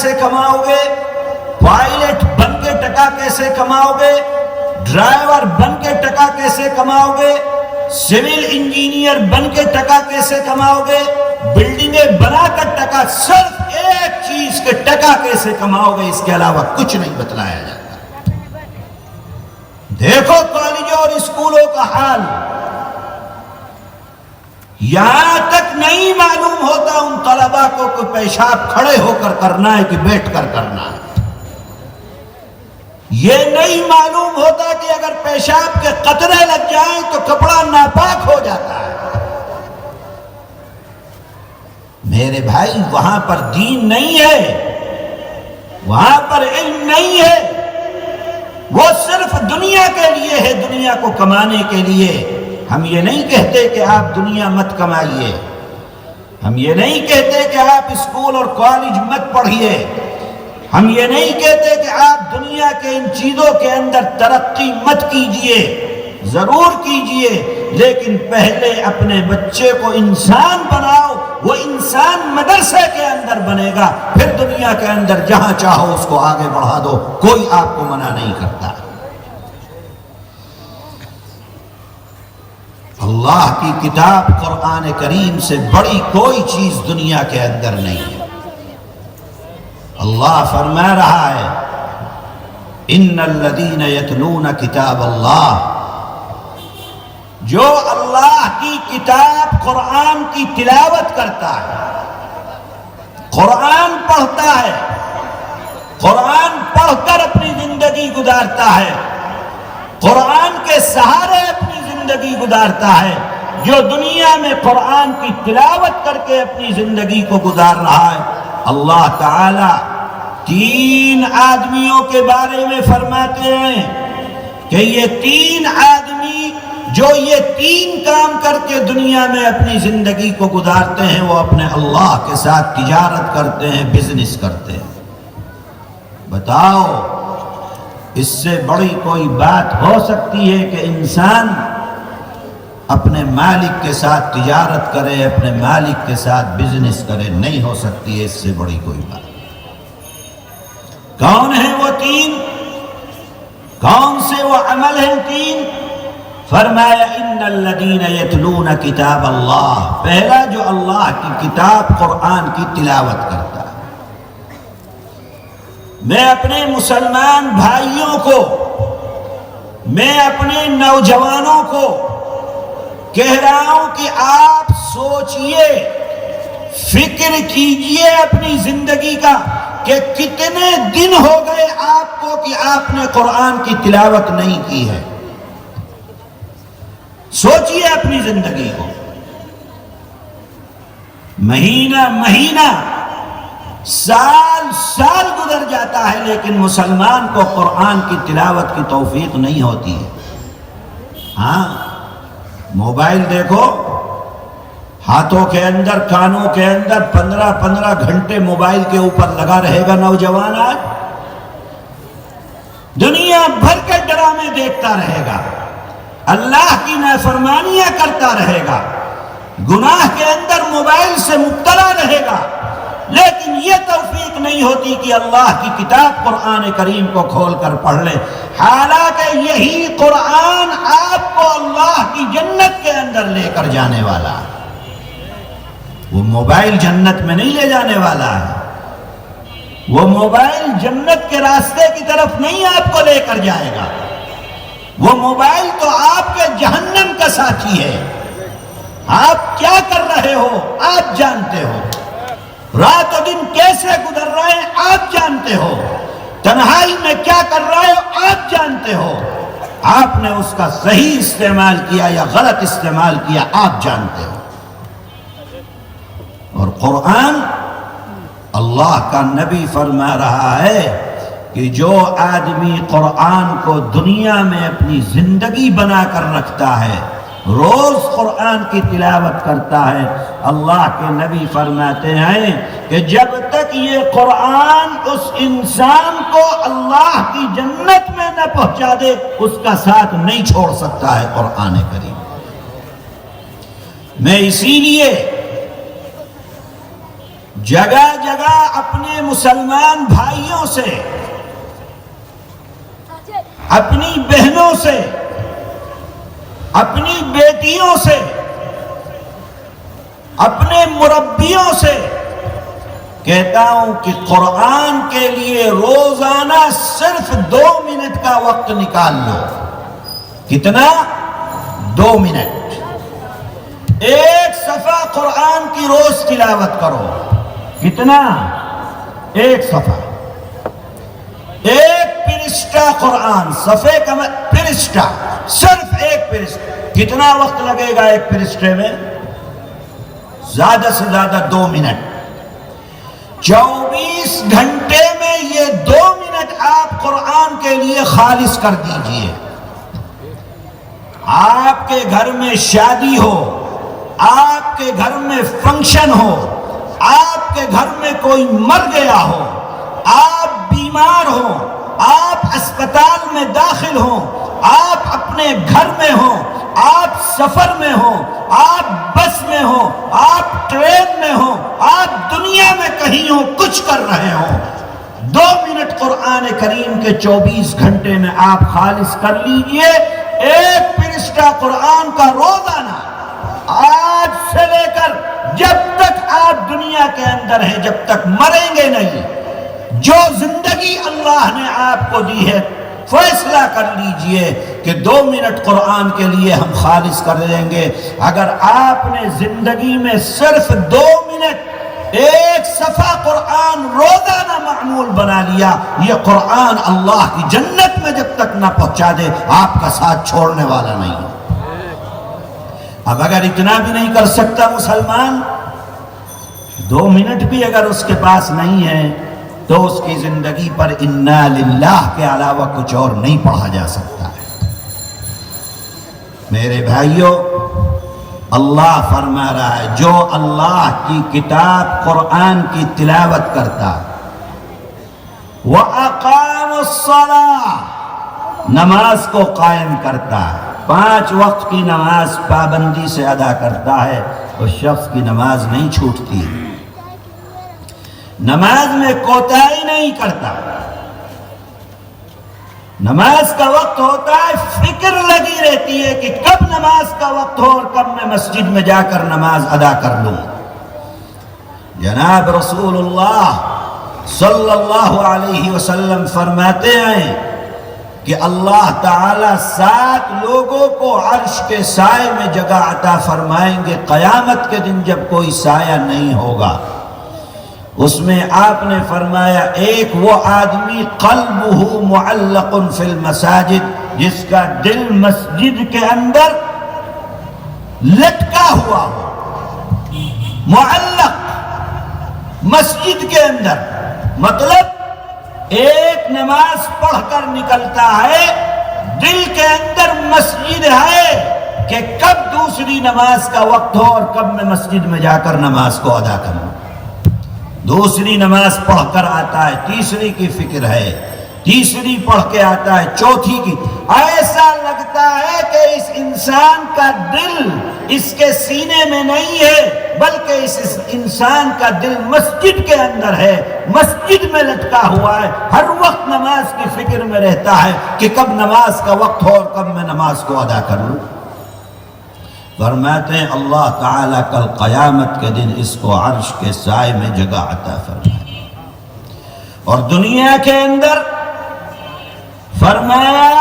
کیسے کماؤ گے، پائلٹ بن کے ٹکا کیسے کماؤ گے، ڈرائیور بن کے ٹکا کیسے کماؤ گے، سول انجینئر بن کے ٹکا کیسے کماؤ گے، بلڈنگیں بنا کر ٹکا، صرف ایک چیز کے ٹکا کیسے کماؤ گے، اس کے علاوہ کچھ نہیں بتلایا جاتا۔ دیکھو کالجوں اور اسکولوں کا حال، یہاں تک نہیں معلوم ہوتا ان طلباء کو کہ پیشاب کھڑے ہو کر کرنا ہے کہ بیٹھ کر کرنا ہے، یہ نہیں معلوم ہوتا کہ اگر پیشاب کے قطرے لگ جائیں تو کپڑا ناپاک ہو جاتا ہے۔ میرے بھائی وہاں پر دین نہیں ہے، وہاں پر علم نہیں ہے، وہ صرف دنیا کے لیے ہے، دنیا کو کمانے کے لیے۔ ہم یہ نہیں کہتے کہ آپ دنیا مت کمائیے، ہم یہ نہیں کہتے کہ آپ اسکول اور کالج مت پڑھیے، ہم یہ نہیں کہتے کہ آپ دنیا کے ان چیزوں کے اندر ترقی مت کیجئے، ضرور کیجئے، لیکن پہلے اپنے بچے کو انسان بناؤ، وہ انسان مدرسے کے اندر بنے گا، پھر دنیا کے اندر جہاں چاہو اس کو آگے بڑھا دو، کوئی آپ کو منع نہیں کرتا۔ اللہ کی کتاب قرآن کریم سے بڑی کوئی چیز دنیا کے اندر نہیں ہے۔ اللہ فرما رہا ہے ان الذین یتلون کتاب اللہ، جو اللہ کی کتاب قرآن کی تلاوت کرتا ہے، قرآن پڑھتا ہے، قرآن پڑھ کر اپنی زندگی گزارتا ہے، قرآن کے سہارے اپنی زندگی گزارتا ہے، جو دنیا میں قرآن کی تلاوت کر کے اپنی زندگی کو گزار رہا ہے، اللہ تعالی تین آدمیوں کے بارے میں فرماتے ہیں کہ یہ تین آدمی جو یہ تین کام کر کے دنیا میں اپنی زندگی کو گزارتے ہیں، وہ اپنے اللہ کے ساتھ تجارت کرتے ہیں، بزنس کرتے ہیں۔ بتاؤ اس سے بڑی کوئی بات ہو سکتی ہے کہ انسان اپنے مالک کے ساتھ تجارت کرے، اپنے مالک کے ساتھ بزنس کرے؟ نہیں ہو سکتی ہے اس سے بڑی کوئی بات۔ کون ہیں وہ تین؟ کون سے وہ عمل ہیں تین؟ فرمایا ان الذین یتلون کتاب اللہ، پہلا جو اللہ کی کتاب قرآن کی تلاوت کرتا ہے۔ میں اپنے مسلمان بھائیوں کو، میں اپنے نوجوانوں کو کہہ رہا ہوں کہ آپ سوچئے، فکر کیجئے اپنی زندگی کا کہ کتنے دن ہو گئے آپ کو کہ آپ نے قرآن کی تلاوت نہیں کی ہے۔ سوچئے اپنی زندگی کو، مہینہ مہینہ، سال سال گزر جاتا ہے، لیکن مسلمان کو قرآن کی تلاوت کی توفیق نہیں ہوتی ہے۔ ہاں، موبائل دیکھو، ہاتھوں کے اندر، کانوں کے اندر 15 گھنٹے موبائل کے اوپر لگا رہے گا نوجوان، آج دنیا بھر کے ڈرامے دیکھتا رہے گا، اللہ کی نافرمانیاں کرتا رہے گا، گناہ کے اندر موبائل سے مبتلا رہے گا، لیکن یہ توفیق نہیں ہوتی کہ اللہ کی کتاب قرآن کریم کو کھول کر پڑھ لے، حالانکہ یہی قرآن آپ کو اللہ کی جنت کے اندر لے کر جانے والا ہے۔ وہ موبائل جنت میں نہیں لے جانے والا ہے، وہ موبائل جنت کے راستے کی طرف نہیں آپ کو لے کر جائے گا، وہ موبائل تو آپ کے جہنم کا ساتھی ہے۔ آپ کیا کر رہے ہو آپ جانتے ہو، رات و دن کیسے گزر رہے ہیں آپ جانتے ہو، تنہائی میں کیا کر رہے ہو آپ جانتے ہو، آپ نے اس کا صحیح استعمال کیا یا غلط استعمال کیا آپ جانتے ہو۔ اور قرآن، اللہ کا نبی فرما رہا ہے کہ جو آدمی قرآن کو دنیا میں اپنی زندگی بنا کر رکھتا ہے، روز قرآن کی تلاوت کرتا ہے، اللہ کے نبی فرماتے ہیں کہ جب تک یہ قرآن اس انسان کو اللہ کی جنت میں نہ پہنچا دے، اس کا ساتھ نہیں چھوڑ سکتا ہے قرآن کریم۔ میں اسی لیے جگہ جگہ اپنے مسلمان بھائیوں سے، اپنی بہنوں سے، اپنی بیٹیوں سے، اپنے مربیوں سے کہتا ہوں کہ قرآن کے لیے روزانہ صرف 2 منٹ کا وقت نکال لو۔ کتنا؟ 2 منٹ۔ ایک صفحہ قرآن کی روز تلاوت کرو۔ کتنا؟ 1 صفحہ، 1 پرشتہ قرآن، صفحے کا پرشتہ، صرف 1 پرشتہ۔ کتنا وقت لگے گا 1 پرشتے میں؟ زیادہ سے زیادہ 2 منٹ۔ 24 گھنٹے میں یہ 2 منٹ آپ قرآن کے لیے خالص کر دیجئے۔ آپ کے گھر میں شادی ہو، آپ کے گھر میں فنکشن ہو، آپ کے گھر میں کوئی مر گیا ہو، آپ بیمار ہو، آپ اسپتال میں داخل ہو، آپ اپنے گھر میں ہو، آپ سفر میں ہو، آپ بس میں ہو، آپ ٹرین میں ہو، آپ دنیا میں کہیں ہو، کچھ کر رہے ہو، 2 منٹ قرآن کریم کے 24 گھنٹے میں آپ خالص کر لیجئے۔ 1 پرشتہ قرآن کا روزانہ، آج سے لے کر جب تک آپ دنیا کے اندر ہیں، جب تک مریں گے نہیں، جو زندگی اللہ نے آپ کو دی ہے، فیصلہ کر لیجئے کہ 2 منٹ قرآن کے لیے ہم خالص کر دیں گے۔ اگر آپ نے زندگی میں صرف 2 منٹ 1 صفحہ قرآن روزانہ معمول بنا لیا، یہ قرآن اللہ کی جنت میں جب تک نہ پہنچا دے آپ کا ساتھ چھوڑنے والا نہیں۔ اب اگر اتنا بھی نہیں کر سکتا مسلمان، 2 منٹ بھی اگر اس کے پاس نہیں ہے، تو اس کی زندگی پر انا للہ کے علاوہ کچھ اور نہیں پڑھا جا سکتا ہے۔ میرے بھائیوں، اللہ فرما رہا ہے جو اللہ کی کتاب قرآن کی تلاوت کرتا، وَأَقَامُ الصَّلَاةَ، نماز کو قائم کرتا ہے، 5 وقت کی نماز پابندی سے ادا کرتا ہے، اس شخص کی نماز نہیں چھوٹتی، نماز میں کوتاہی نہیں کرتا۔ نماز کا وقت ہوتا ہے، فکر لگی رہتی ہے کہ کب نماز کا وقت ہو اور کب میں مسجد میں جا کر نماز ادا کر لوں۔ جناب رسول اللہ صلی اللہ علیہ وسلم فرماتے ہیں کہ اللہ تعالیٰ 7 لوگوں کو عرش کے سائے میں جگہ عطا فرمائیں گے قیامت کے دن، جب کوئی سایہ نہیں ہوگا۔ اس میں آپ نے فرمایا، ایک وہ آدمی قلبہ معلق فی المساجد، جس کا دل مسجد کے اندر لٹکا ہوا ہو، معلق مسجد کے اندر، مطلب ایک نماز پڑھ کر نکلتا ہے، دل کے اندر مسجد ہے کہ کب دوسری نماز کا وقت ہو اور کب میں مسجد میں جا کر نماز کو ادا کروں۔ دوسری نماز پڑھ کر آتا ہے، تیسری کی فکر ہے، تیسری پڑھ کے آتا ہے، چوتھی کی۔ ایسا لگتا ہے کہ اس انسان کا دل اس کے سینے میں نہیں ہے، بلکہ اس انسان کا دل مسجد کے اندر ہے، مسجد میں لٹکا ہوا ہے، ہر وقت نماز کی فکر میں رہتا ہے کہ کب نماز کا وقت ہو اور کب میں نماز کو ادا کروں۔ فرماتے ہیں اللہ تعالیٰ کل قیامت کے دن اس کو عرش کے سائے میں جگہ عطا فرمائے۔ اور دنیا کے اندر فرمایا